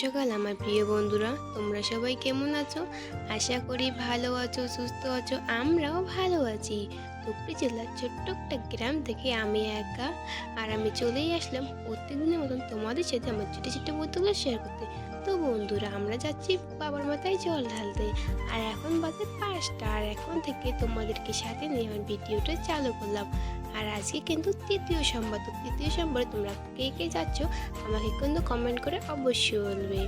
সকাল আমার প্রিয় বন্ধুরা, তোমরা সবাই কেমন আছো? আশা করি ভালো আছো, সুস্থ আছো। আমরাও ভালো আছি। ধুবড়ী জেলার ছোট্ট একটা গ্রাম থেকে আমি একা, আর আমি চলেই আসলাম প্রত্যেকদিনের মতন তোমাদের সাথে আমার ছোটো ছোটো বোতগুলো শেয়ার করতে। তো বন্ধুরা, আমরা যাচ্ছি বাবার মাথায় জল ঢালতে। আর এখন বাজে 5টা, আর এখন থেকে তোমাদেরকে সাথে নিয়ে আমার ভিডিওটা চালু করলাম। আর আজকে কিন্তু তৃতীয় সোমবার। তো তৃতীয় সোমবারে তোমরা কে কে যাচ্ছ আমাকে কিন্তু কমেন্ট করে অবশ্যই বলবে।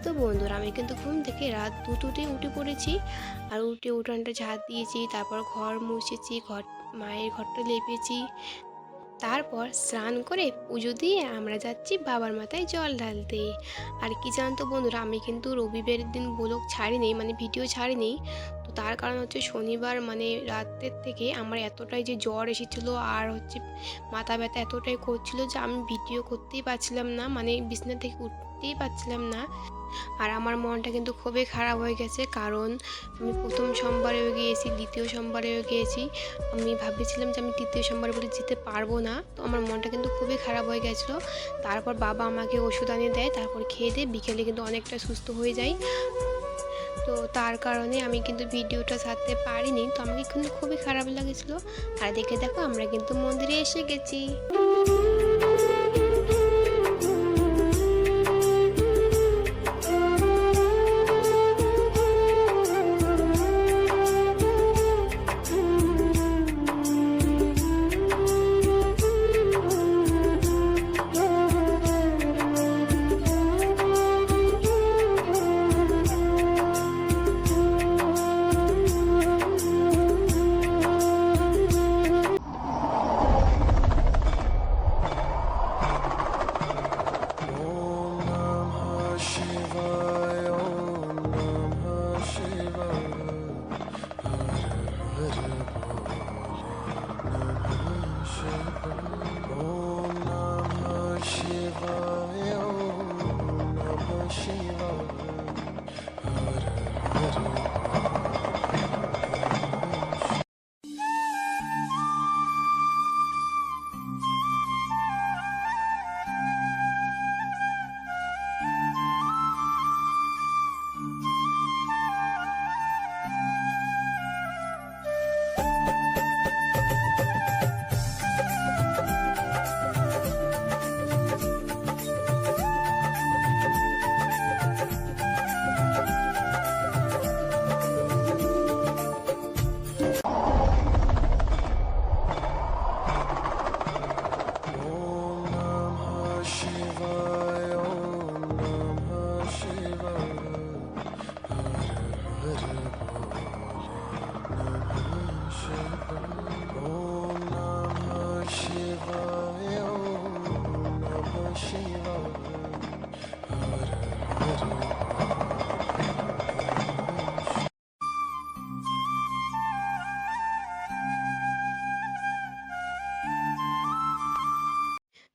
তো বন্ধুরা, আমি কিন্তু ঘুম থেকে রাত 2টোতে উঠে পড়েছি। আর উঠানটা ঝাড় দিয়েছি, তারপর ঘর মুছেছি, মায়ের ঘরটা লেপেছি। তারপর স্নান করে পুজো দিয়ে আমরা যাচ্ছি বাবার মাথায় জল ঢালতে। আর কি জানতো বন্ধুরা, আমি কিন্তু রবিবারের দিন ব্লগ ছাড়িনি, মানে ভিডিও ছাড়িনি। তো তার কারণ হচ্ছে শনিবার মানে রাতের থেকে আমার এতটাই যে জ্বর এসেছিলো, আর হচ্ছে মাথা ব্যথা এতটাই করছিল যে আমি ভিডিও করতেই পারছিলাম না, মানে বিছানা থেকে উঠতেই পারছিলাম না। আর আমার মনটা কিন্তু খুবই খারাপ হয়ে গেছে, কারণ আমি প্রথম সোমবারেও গিয়েছি, দ্বিতীয় সোমবারেও গিয়েছি। আমি ভাবছিলাম যে আমি তৃতীয় সোমবার বলে যেতে পারবো না। তো আমার মনটা কিন্তু খুবই খারাপ হয়ে গেছিলো। তারপর বাবা আমাকে ওষুধ আনিয়ে দেয়, তারপর খেয়ে দিয়ে বিকেলে কিন্তু অনেকটা সুস্থ হয়ে যাই। তো তার কারণে আমি কিন্তু ভিডিওটা ছাড়তে পারিনি। তো আমাকে কিন্তু খুবই খারাপ লাগেছিলো। আর দেখো আমরা কিন্তু মন্দিরে এসে গেছি।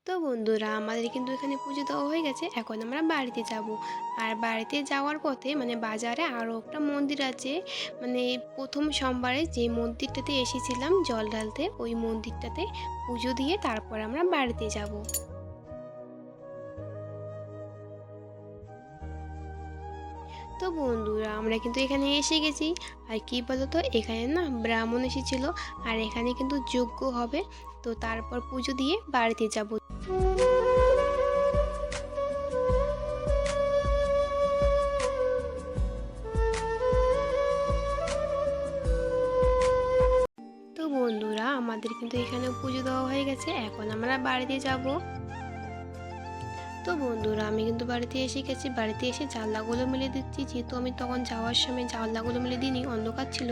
তো বন্ধুরা, আমাদের কিন্তু এখানে পুজো দেওয়া হয়ে গেছে। এখন আমরা বাড়িতে যাব। আর বাড়িতে যাওয়ার পথে মানে বাজারে আরও একটা মন্দির আছে। মানে প্রথম সোমবারে যে মন্দিরটাতে এসেছিলাম জল ঢালতে, ওই মন্দিরটাতে পুজো দিয়ে তারপর আমরা বাড়িতে যাব। তো বন্ধুরা, আমরা কিন্তু এখানে এসে গেছি। আর কি বলতো, এখানে না ব্রাহ্মণ এসেছিলো, আর এখানে কিন্তু যজ্ঞ হবে। তো তারপর পুজো দিয়ে বাড়িতে যাব। তো বন্ধুরা, আমাদের কিন্তু এখানে পুজো দেওয়া হয়ে গেছে। এখন আমরা বাড়িতে যাব। তো বন্ধুরা, আমি কিন্তু বাড়িতে এসে গেছি। বাড়িতে এসে জানলাগুলো মেলে দিচ্ছি, যেহেতু আমি তখন যাওয়ার সময় জানলাগুলো মেলে দিইনি, অন্ধকার ছিল।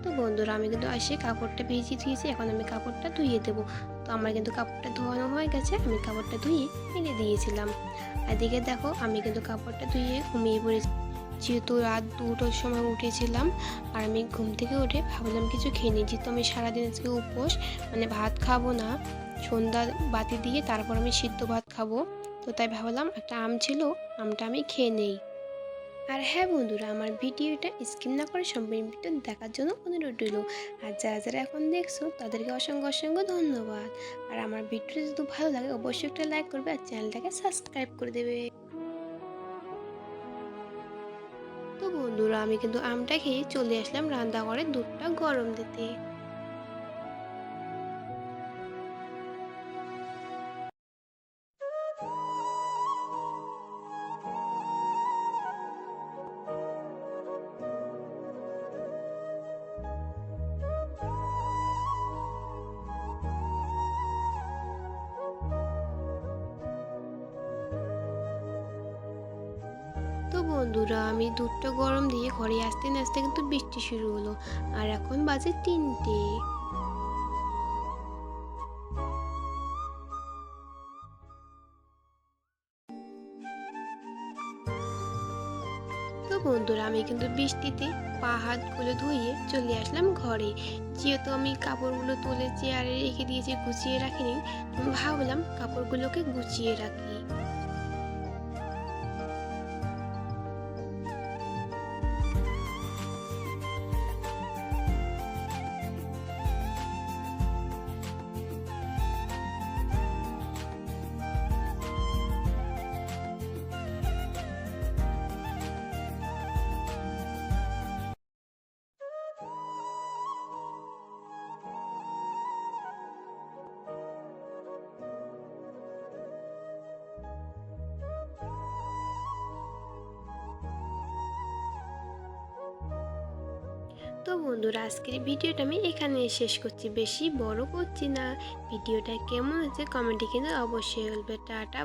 তো বন্ধুরা, আমি কিন্তু এসে কাপড়টা ভিজিয়ে দিয়েছি। এখন আমি কাপড়টা ধুয়ে দেবো। তো আমার কিন্তু কাপড়টা ধোয়ানো হয়ে গেছে। আমি কাপড়টা ধুয়ে মেলে দিয়েছিলাম। আর এদিকে দেখো, আমি কিন্তু কাপড়টা ধুয়ে ঘুমিয়ে পড়েছি, যেহেতু রাত 2টোর সময় উঠেছিলাম। আর আমি ঘুম থেকে উঠে ভাবলাম কিছু খেয়ে নিই, যেহেতু আমি সারাদিন আজকে উপোস, মানে ভাত খাবো না। সন্ধ্যা বাতি দিয়ে তারপর আমি সিদ্ধ ভাত খাবো। তো তাই ভাবলাম একটা আম ছিল, আমটা আমি খেয়ে নেই। আর হ্যাঁ বন্ধুরা, আমার ভিডিওটা স্কিপ না করে সম্পূর্ণ ভিডিও দেখার জন্য অনুরোধ রইল। আর যারা যারা এখন দেখছো তাদেরকে অসংখ্য অসংখ্য ধন্যবাদ। আর আমার ভিডিওটা যদি ভালো লাগে অবশ্যই একটা লাইক করবে, আর চ্যানেলটাকে সাবস্ক্রাইব করে দেবে। বন্ধুরা আমি কিন্তু আমটা খেয়ে চলে আসলাম রান্নাঘরে দুধটা গরম দিতে। তো বন্ধুরা আমি দুধটা গরম দিয়ে ঘরে আসতে না আসতে কিন্তু বৃষ্টি শুরু হলো। আর এখন বাজে 3টে। তো বন্ধুরা আমি কিন্তু বৃষ্টিতে পা হাতগুলো ধুয়ে চলে আসলাম ঘরে। যেহেতু আমি কাপড়গুলো তুলে চেয়ারে রেখে দিয়েছি, গুছিয়ে রাখিনি, আমি ভাবলাম কাপড়গুলোকে গুছিয়ে রাখি। তো বন্ধুরা আজকের ভিডিওটা আমি এখানে শেষ করছি, বেশি বড় করছি না। ভিডিওটা কেমন হচ্ছে কমেন্টে কিন্তু অবশ্যই বলবে। টাটা।